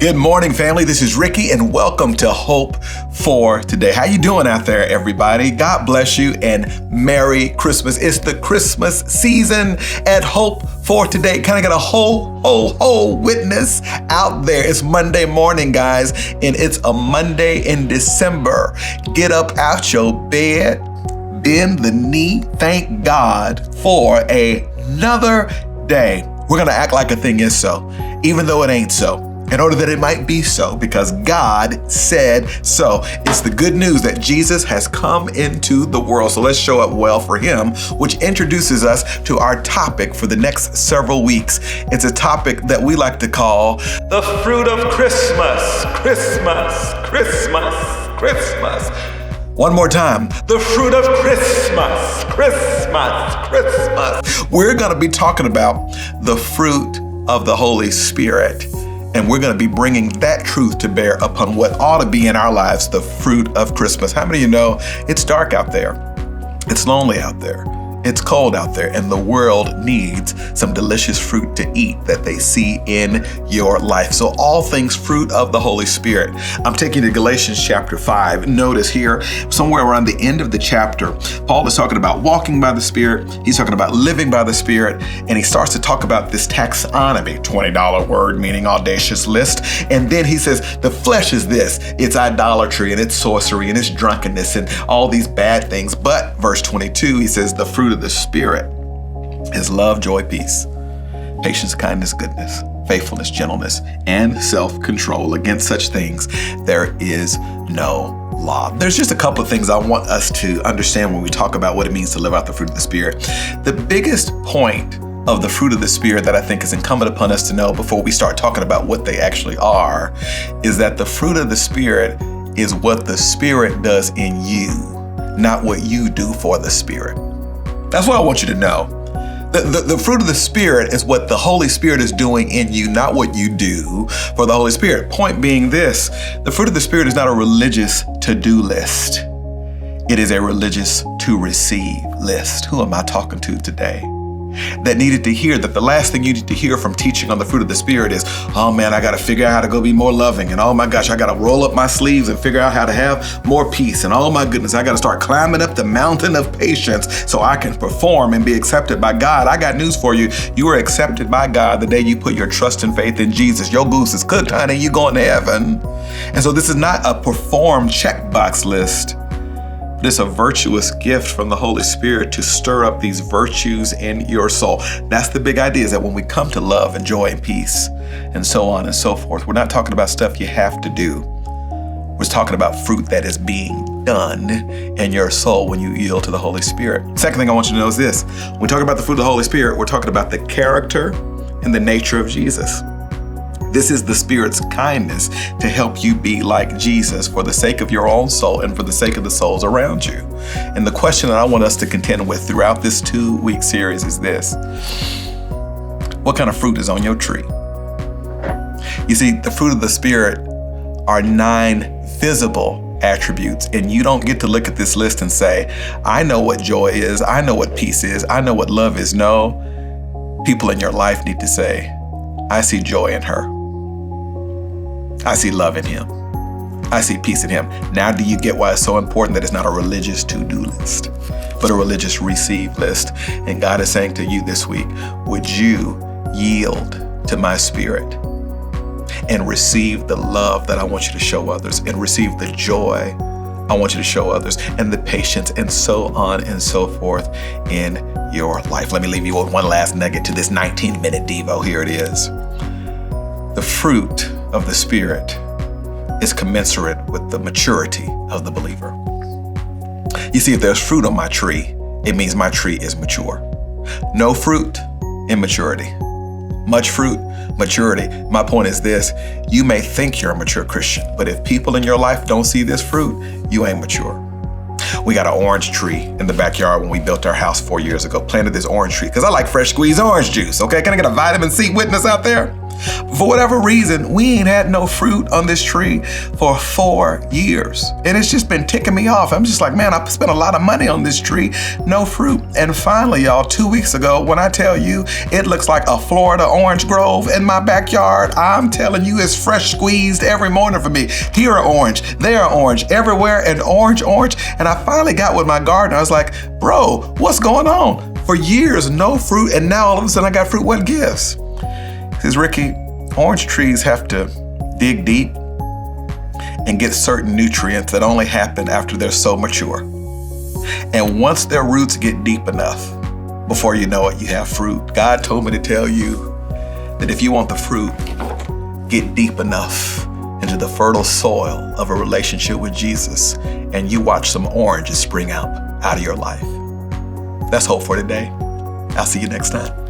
Good morning, family. This is Ricky, and welcome to Hope for Today. How you doing out there, everybody? God bless you, and Merry Christmas. It's the Christmas season at Hope for Today. Kind of got a whole witness out there. It's Monday morning, guys, and it's a Monday in December. Get up out your bed, bend the knee, thank God for another day. We're going to act like a thing is so, even though it ain't so, in order that it might be so, because God said so. It's the good news that Jesus has come into the world. So let's show up well for him, which introduces us to our topic for the next several weeks. It's a topic that we like to call the fruit of Christmas. Christmas, Christmas, Christmas. One more time, the fruit of Christmas, Christmas, Christmas. We're going to be talking about the fruit of the Holy Spirit. And we're going to be bringing that truth to bear upon what ought to be in our lives, the fruit of Christmas. How many of you know it's dark out there? It's lonely out there. It's cold out there, and the world needs some delicious fruit to eat that they see in your life. So all things fruit of the Holy Spirit. I'm taking you to Galatians chapter 5. Notice here, somewhere around the end of the chapter, Paul is talking about walking by the Spirit. He's talking about living by the Spirit, and he starts to talk about this taxonomy, $20 word, meaning audacious list. And then he says, the flesh is this. It's idolatry, and it's sorcery, and it's drunkenness, and all these bad things. But verse 22, he says, the fruit of the Spirit is love, joy, peace, patience, kindness, goodness, faithfulness, gentleness, and self-control. Against such things, there is no law. There's just a couple of things I want us to understand when we talk about what it means to live out the fruit of the Spirit. The biggest point of the fruit of the Spirit that I think is incumbent upon us to know before we start talking about what they actually are is that the fruit of the Spirit is what the Spirit does in you, not what you do for the Spirit. That's what I want you to know. The fruit of the Spirit is what the Holy Spirit is doing in you, not what you do for the Holy Spirit. Point being this, the fruit of the Spirit is not a religious to-do list. It is a religious to-receive list. Who am I talking to today that needed to hear that the last thing you need to hear from teaching on the fruit of the Spirit is, oh man, I got to figure out how to go be more loving. And oh my gosh, I got to roll up my sleeves and figure out how to have more peace. And oh my goodness, I got to start climbing up the mountain of patience so I can perform and be accepted by God. I got news for you. You are accepted by God the day you put your trust and faith in Jesus. Your goose is cooked, honey. You going to heaven. And so this is not a perform checkbox list. It's a virtuous gift from the Holy Spirit to stir up these virtues in your soul. That's the big idea, is that when we come to love and joy and peace and so on and so forth, we're not talking about stuff you have to do. We're talking about fruit that is being done in your soul when you yield to the Holy Spirit. Second thing I want you to know is this. When we talk about the fruit of the Holy Spirit, we're talking about the character and the nature of Jesus. This is the Spirit's kindness to help you be like Jesus for the sake of your own soul and for the sake of the souls around you. And the question that I want us to contend with throughout this 2-week series is this. What kind of fruit is on your tree? You see, the fruit of the Spirit are 9 visible attributes, and you don't get to look at this list and say, I know what joy is, I know what peace is, I know what love is. No, people in your life need to say, I see joy in her. I see love in him. I see peace in him. Now do you get why it's so important that it's not a religious to-do list, but a religious receive list? And God is saying to you this week, would you yield to my Spirit and receive the love that I want you to show others, and receive the joy I want you to show others, and the patience, and so on and so forth in your life. Let me leave you with one last nugget to this 19-minute Devo. Here it is. The fruit of the Spirit is commensurate with the maturity of the believer. You see, if there's fruit on my tree, it means my tree is mature. No fruit, immaturity. Much fruit, maturity. My point is this, you may think you're a mature Christian, but if people in your life don't see this fruit, you ain't mature. We got an orange tree in the backyard when we built our house 4 years ago. Planted this orange tree because I like fresh squeezed orange juice, okay? Can I get a vitamin C witness out there? For whatever reason, we ain't had no fruit on this tree for 4 years. And it's just been ticking me off. I'm just like, man, I spent a lot of money on this tree, no fruit. And finally, y'all, 2 weeks ago, when I tell you it looks like a Florida orange grove in my backyard, I'm telling you it's fresh squeezed every morning for me. Here are orange, there are orange, everywhere and orange. And I finally got with my gardener. I was like, bro, what's going on? For years, no fruit. And now all of a sudden I got fruit. What gives? He says, Ricky, orange trees have to dig deep and get certain nutrients that only happen after they're so mature. And once their roots get deep enough, before you know it, you have fruit. God told me to tell you that if you want the fruit, get deep enough into the fertile soil of a relationship with Jesus, and you watch some oranges spring out of your life. That's hope for today. I'll see you next time.